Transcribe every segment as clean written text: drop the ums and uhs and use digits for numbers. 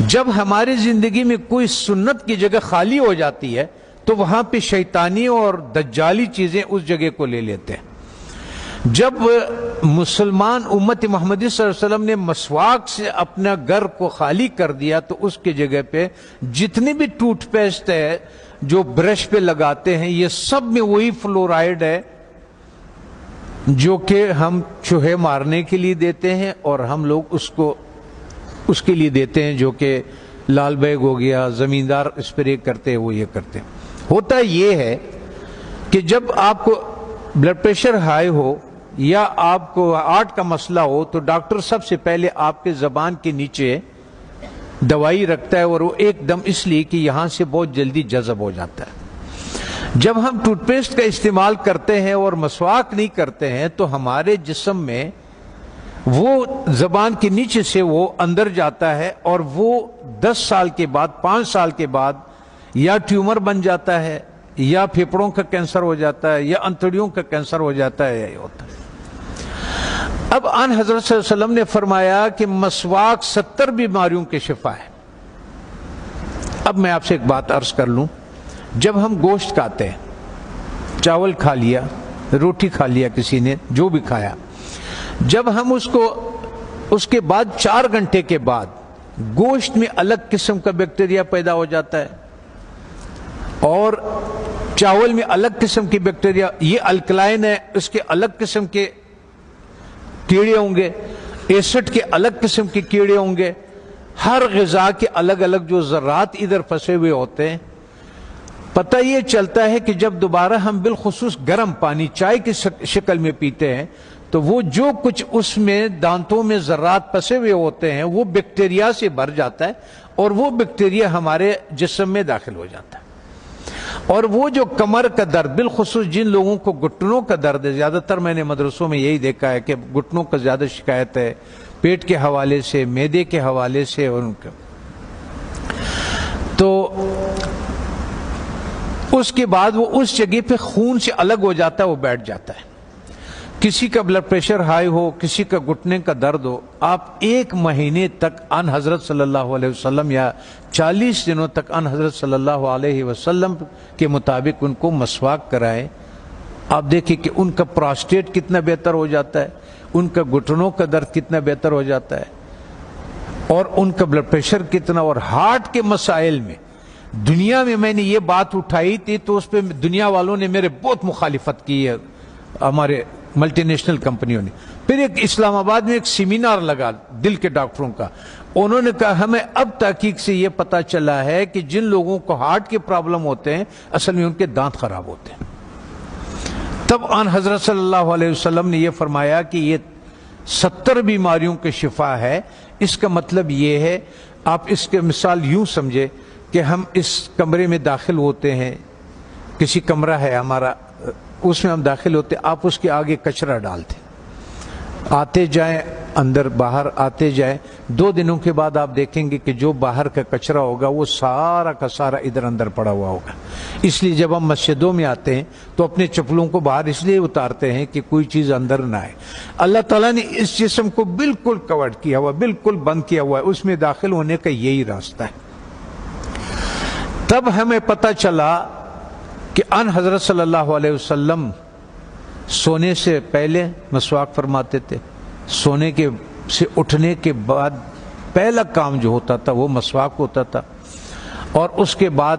جب ہماری زندگی میں کوئی سنت کی جگہ خالی ہو جاتی ہے تو وہاں پہ شیطانی اور دجالی چیزیں اس جگہ کو لے لیتے ہیں۔ جب مسلمان امت محمدی صلی اللہ علیہ وسلم نے مسواک سے اپنا گھر کو خالی کر دیا تو اس کی جگہ پہ جتنی بھی ٹوتھ پیسٹ ہے جو برش پہ لگاتے ہیں یہ سب میں وہی فلورائڈ ہے جو کہ ہم چوہے مارنے کے لیے دیتے ہیں، اور ہم لوگ اس کے لیے دیتے ہیں جو کہ لال بیگ ہو گیا، زمیندار اسپرے کرتے ہیں وہ یہ کرتے ہیں۔ ہوتا یہ ہے کہ جب آپ کو بلڈ پریشر ہائی ہو یا آپ کو ہارٹ کا مسئلہ ہو تو ڈاکٹر سب سے پہلے آپ کے زبان کے نیچے دوائی رکھتا ہے، اور وہ ایک دم اس لیے کہ یہاں سے بہت جلدی جذب ہو جاتا ہے۔ جب ہم ٹوتھ پیسٹ کا استعمال کرتے ہیں اور مسواک نہیں کرتے ہیں تو ہمارے جسم میں وہ زبان کے نیچے سے وہ اندر جاتا ہے، اور وہ 10 سال کے بعد 5 سال کے بعد یا ٹیومر بن جاتا ہے یا پھیپھڑوں کا کینسر ہو جاتا ہے یا انتڑیوں کا کینسر ہو جاتا ہے، یہ ہوتا ہے۔ اب آن حضرت صلی اللہ علیہ وسلم نے فرمایا کہ مسواک 70 بیماریوں کے شفا ہے۔ اب میں آپ سے ایک بات عرض کر لوں، جب ہم گوشت کھاتے ہیں، چاول کھا لیا، روٹی کھا لیا، کسی نے جو بھی کھایا، جب ہم اس کے بعد 4 گھنٹے کے بعد گوشت میں الگ قسم کا بیکٹیریا پیدا ہو جاتا ہے اور چاول میں الگ قسم کی بیکٹیریا، یہ الکلائن ہے، اس کے الگ قسم کے کیڑے ہوں گے، ایسڈ کے الگ قسم کے کیڑے ہوں گے، ہر غذا کے الگ الگ جو ذرات ادھر پھنسے ہوئے ہوتے ہیں۔ پتہ یہ چلتا ہے کہ جب دوبارہ ہم بالخصوص گرم پانی چائے کی شکل میں پیتے ہیں تو وہ جو کچھ اس میں دانتوں میں ذرات پھنسے ہوئے ہوتے ہیں وہ بیکٹیریا سے بھر جاتا ہے، اور وہ بیکٹیریا ہمارے جسم میں داخل ہو جاتا ہے۔ اور وہ جو کمر کا درد، بالخصوص جن لوگوں کو گھٹنوں کا درد ہے، زیادہ تر میں نے مدرسوں میں یہی دیکھا ہے کہ گھٹنوں کا زیادہ شکایت ہے، پیٹ کے حوالے سے، معدے کے حوالے سے، ان کا تو اس کے بعد وہ اس جگہ پہ خون سے الگ ہو جاتا ہے، وہ بیٹھ جاتا ہے۔ کسی کا بلڈ پریشر ہائی ہو، کسی کا گھٹنے کا درد ہو، آپ 1 مہینے تک ان حضرت صلی اللہ علیہ وسلم یا 40 دنوں تک ان حضرت صلی اللہ علیہ وسلم کے مطابق ان کو مسواک کرائیں۔ آپ دیکھیں کہ ان کا پراسٹیٹ کتنا بہتر ہو جاتا ہے، ان کا گھٹنوں کا درد کتنا بہتر ہو جاتا ہے، اور ان کا بلڈ پریشر کتنا، اور ہارٹ کے مسائل میں دنیا میں نے یہ بات اٹھائی تھی تو اس پہ دنیا والوں نے میرے بہت مخالفت کی ہے، ہمارے ملٹی نیشنل کمپنیوں نے۔ پھر ایک اسلام آباد میں ایک سیمینار لگا دل کے ڈاکٹروں کا، انہوں نے کہا ہمیں اب تحقیق سے یہ پتا چلا ہے کہ جن لوگوں کو ہارٹ کے پرابلم ہوتے ہیں اصل میں ان کے دانت خراب ہوتے ہیں۔ تب آن حضرت صلی اللہ علیہ وسلم نے یہ فرمایا کہ یہ 70 بیماریوں کے شفا ہے۔ اس کا مطلب یہ ہے، آپ اس کے مثال یوں سمجھے کہ ہم اس کمرے میں داخل ہوتے ہیں، کسی کمرہ ہے ہمارا، اس میں ہم داخل ہوتے، آپ اس کے آگے کچرا ڈالتے، آتے جائیں اندر باہر آتے جائیں، 2 دنوں کے بعد آپ دیکھیں گے کہ جو باہر کا کچرا ہوگا وہ سارا کا سارا ادھر اندر پڑا ہوا ہوگا۔ اس لیے جب ہم مسجدوں میں آتے ہیں تو اپنے چپلوں کو باہر اس لیے اتارتے ہیں کہ کوئی چیز اندر نہ آئے۔ اللہ تعالیٰ نے اس جسم کو بالکل کور کیا ہوا، بالکل بند کیا ہوا ہے، اس میں داخل ہونے کا یہی راستہ ہے۔ تب ہمیں پتہ چلا کہ ان حضرت صلی اللہ علیہ وسلم سونے سے پہلے مسواک فرماتے تھے، سونے کے سے اٹھنے کے بعد پہلا کام جو ہوتا تھا وہ مسواک ہوتا تھا، اور اس کے بعد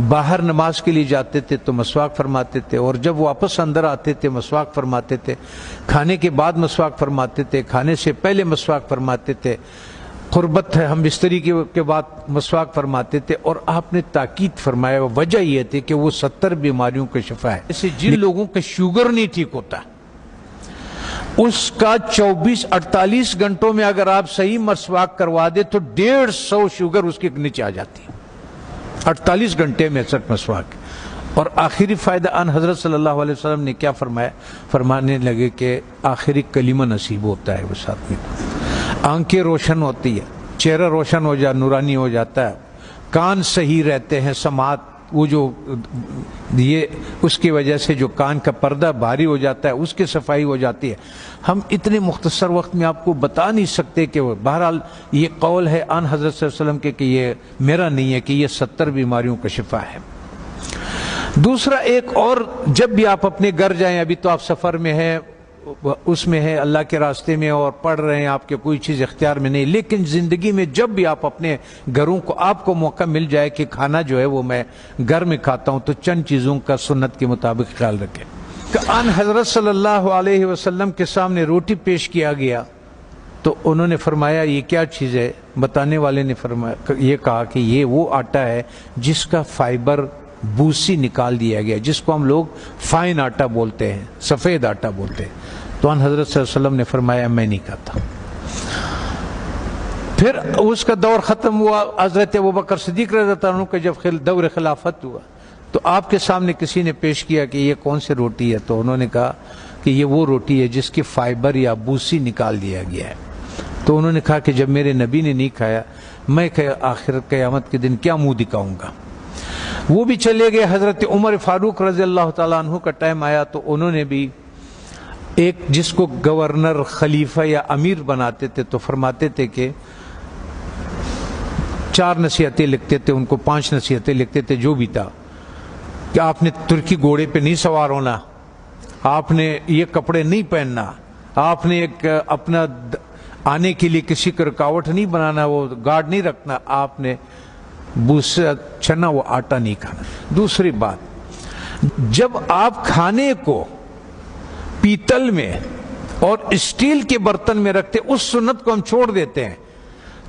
باہر نماز کے لیے جاتے تھے تو مسواک فرماتے تھے، اور جب واپس اندر آتے تھے مسواک فرماتے تھے، کھانے کے بعد مسواک فرماتے تھے، کھانے سے پہلے مسواک فرماتے تھے، قربت ہے ہم بستری کے بعد مسواک فرماتے تھے۔ اور آپ نے تاکید فرمایا، وجہ یہ تھی کہ وہ 70 بیماریوں کا شفا ہے۔ جیسے جن لوگوں کا شوگر نہیں ٹھیک ہوتا، اس کا 24-48 گھنٹوں میں اگر آپ صحیح مسواک کروا دے تو 150 شوگر اس کے نیچے آ جاتی ہے، 48 گھنٹے میں صرف مسواک۔ اور آخری فائدہ ان حضرت صلی اللہ علیہ وسلم نے کیا فرمایا؟ فرمانے لگے کہ آخری کلمہ نصیب ہوتا ہے اس آدمی کو، آنکھیں روشن ہوتی ہے، چہرہ روشن ہو جاتا، نورانی ہو جاتا ہے، کان صحیح رہتے ہیں، سماعت وہ جو یہ اس کی وجہ سے جو کان کا پردہ بھاری ہو جاتا ہے اس کی صفائی ہو جاتی ہے. ہم اتنے مختصر وقت میں آپ کو بتا نہیں سکتے کہ بہرحال یہ قول ہے آن حضرت صلی اللہ علیہ وسلم کے کہ یہ میرا نہیں ہے کہ یہ 70 بیماریوں کا شفا ہے. دوسرا ایک اور، جب بھی آپ اپنے گھر جائیں، ابھی تو آپ سفر میں ہیں، اس میں ہے اللہ کے راستے میں اور پڑھ رہے ہیں، آپ کے کوئی چیز اختیار میں نہیں، لیکن زندگی میں جب بھی آپ اپنے گھروں کو آپ کو موقع مل جائے کہ کھانا جو ہے وہ میں گھر میں کھاتا ہوں، تو چند چیزوں کا سنت کے مطابق خیال رکھیں. کہ ان حضرت صلی اللہ علیہ وسلم کے سامنے روٹی پیش کیا گیا تو انہوں نے فرمایا یہ کیا چیز ہے؟ بتانے والے نے فرمایا، یہ کہا کہ یہ وہ آٹا ہے جس کا فائبر بوسی نکال دیا گیا، جس کو ہم لوگ فائن آٹا بولتے ہیں، سفید آٹا بولتے ہیں. تو ان حضرت صلی اللہ علیہ وسلم نے فرمایا میں نہیں کھاتا. پھر اس کا دور ختم ہوا. حضرت ابوبکر صدیق رضی اللہ عنہ کا جب دور خلافت ہوا تو آپ کے سامنے کسی نے پیش کیا کہ یہ کون سی روٹی ہے؟ تو انہوں نے کہا کہ یہ وہ روٹی ہے جس کی فائبر یا بوسی نکال دیا گیا ہے. تو انہوں نے کہا کہ جب میرے نبی نے نہیں کھایا، میں آخر قیامت کے دن کیا منہ دکھاؤں گا؟ وہ بھی چلے گئے. حضرت عمر فاروق رضی اللہ تعالیٰ عنہ کا ٹائم آیا تو انہوں نے بھی ایک جس کو گورنر، خلیفہ یا امیر بناتے تھے تو فرماتے تھے کہ 4 نصیحتیں لکھتے تھے، ان کو 5 نصیحتیں لکھتے تھے، جو بھی تھا کہ آپ نے ترکی گھوڑے پہ نہیں سوار ہونا، آپ نے یہ کپڑے نہیں پہننا، آپ نے ایک اپنا آنے کے لیے کسی کو رکاوٹ نہیں بنانا، وہ گارڈ نہیں رکھنا، آپ نے بوسا چنا وہ آٹا نہیں کھانا. دوسری بات، جب آپ کھانے کو پیتل میں اور اسٹیل کے برتن میں رکھتے، اس سنت کو ہم چھوڑ دیتے ہیں.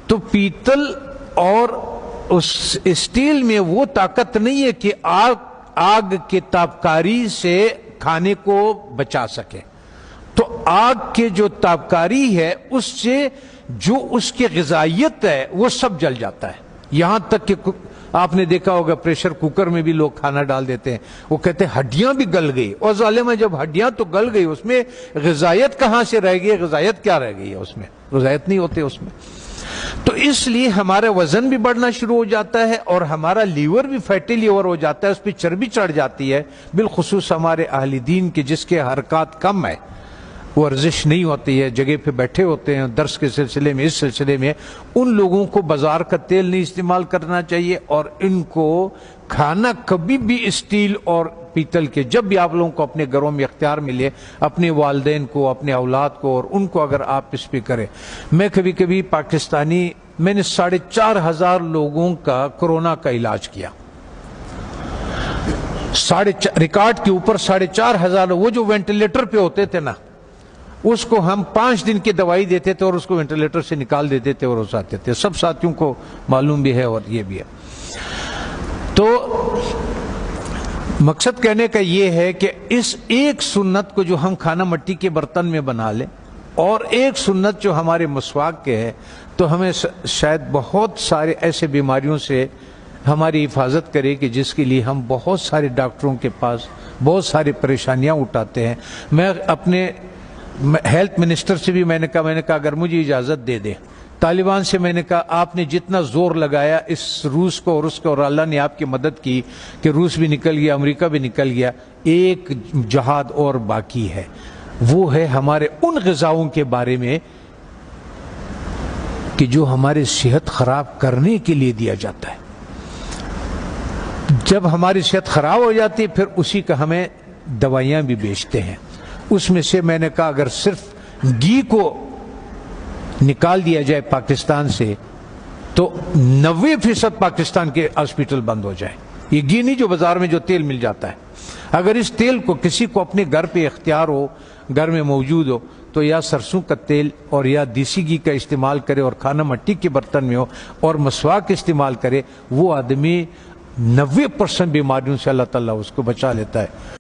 تو پیتل اور اس اسٹیل میں وہ طاقت نہیں ہے کہ آگ کے تابکاری سے کھانے کو بچا سکے. تو آگ کے جو تابکاری ہے اس سے جو اس کی غذائیت ہے وہ سب جل جاتا ہے. یہاں تک کہ آپ نے دیکھا ہوگا پریشر کوکر میں بھی لوگ کھانا ڈال دیتے ہیں، وہ کہتے ہیں ہڈیاں بھی گل گئی. اور ظالمہ جب ہڈیاں تو گل گئی، اس میں غذائیت کہاں سے رہ گئی؟ غذائیت کیا رہ گئی ہے اس میں؟ غذائیت نہیں ہوتے اس میں. تو اس لیے ہمارا وزن بھی بڑھنا شروع ہو جاتا ہے اور ہمارا لیور بھی فیٹی لیور ہو جاتا ہے، اس پہ چربی چڑھ جاتی ہے. بالخصوص ہمارے اہل دین کے جس کے حرکات کم ہے، ورزش نہیں ہوتی ہے، جگہ پہ بیٹھے ہوتے ہیں درس کے سلسلے میں، اس سلسلے میں، ان لوگوں کو بازار کا تیل نہیں استعمال کرنا چاہیے. اور ان کو کھانا کبھی بھی اسٹیل اور پیتل کے، جب بھی آپ لوگوں کو اپنے گھروں میں اختیار ملے، اپنے والدین کو، اپنے اولاد کو اور ان کو اگر آپ اس پہ کریں. میں کبھی کبھی پاکستانی، میں نے 4,500 لوگوں کا کورونا کا علاج کیا، ریکارڈ کے اوپر 4,500. وہ جو وینٹیلیٹر پہ ہوتے تھے نا، اس کو ہم 5 دن کی دوائی دیتے تھے اور اس کو وینٹیلیٹر سے نکال دیتے تھے اور اس آتے تھے. سب ساتھیوں کو معلوم بھی ہے اور یہ بھی ہے. تو مقصد کہنے کا یہ ہے کہ اس ایک سنت کو جو ہم کھانا مٹی کے برتن میں بنا لیں، اور ایک سنت جو ہمارے مسواک کے ہے، تو ہمیں شاید بہت سارے ایسے بیماریوں سے ہماری حفاظت کرے کہ جس کے لیے ہم بہت سارے ڈاکٹروں کے پاس بہت ساری پریشانیاں اٹھاتے ہیں. میں اپنے ہیلتھ منسٹر سے بھی میں نے کہا اگر مجھے اجازت دے دے، طالبان سے میں نے کہا آپ نے جتنا زور لگایا اس روس کو اور اس کو، اور اللہ نے آپ کی مدد کی کہ روس بھی نکل گیا، امریکہ بھی نکل گیا، ایک جہاد اور باقی ہے. وہ ہے ہمارے ان غذاؤں کے بارے میں کہ جو ہماری صحت خراب کرنے کے لیے دیا جاتا ہے. جب ہماری صحت خراب ہو جاتی ہے پھر اسی کا ہمیں دوائیاں بھی بیچتے ہیں. اس میں سے میں نے کہا اگر صرف گھی کو نکال دیا جائے پاکستان سے تو 90% پاکستان کے ہاسپٹل بند ہو جائے. یہ گھی نہیں جو بازار میں جو تیل مل جاتا ہے. اگر اس تیل کو کسی کو اپنے گھر پہ اختیار ہو، گھر میں موجود ہو، تو یا سرسوں کا تیل اور یا دیسی گھی کا استعمال کرے اور کھانا مٹی کے برتن میں ہو اور مسواک استعمال کرے. وہ آدمی 90% بیماریوں سے اللہ تعالیٰ اس کو بچا لیتا ہے.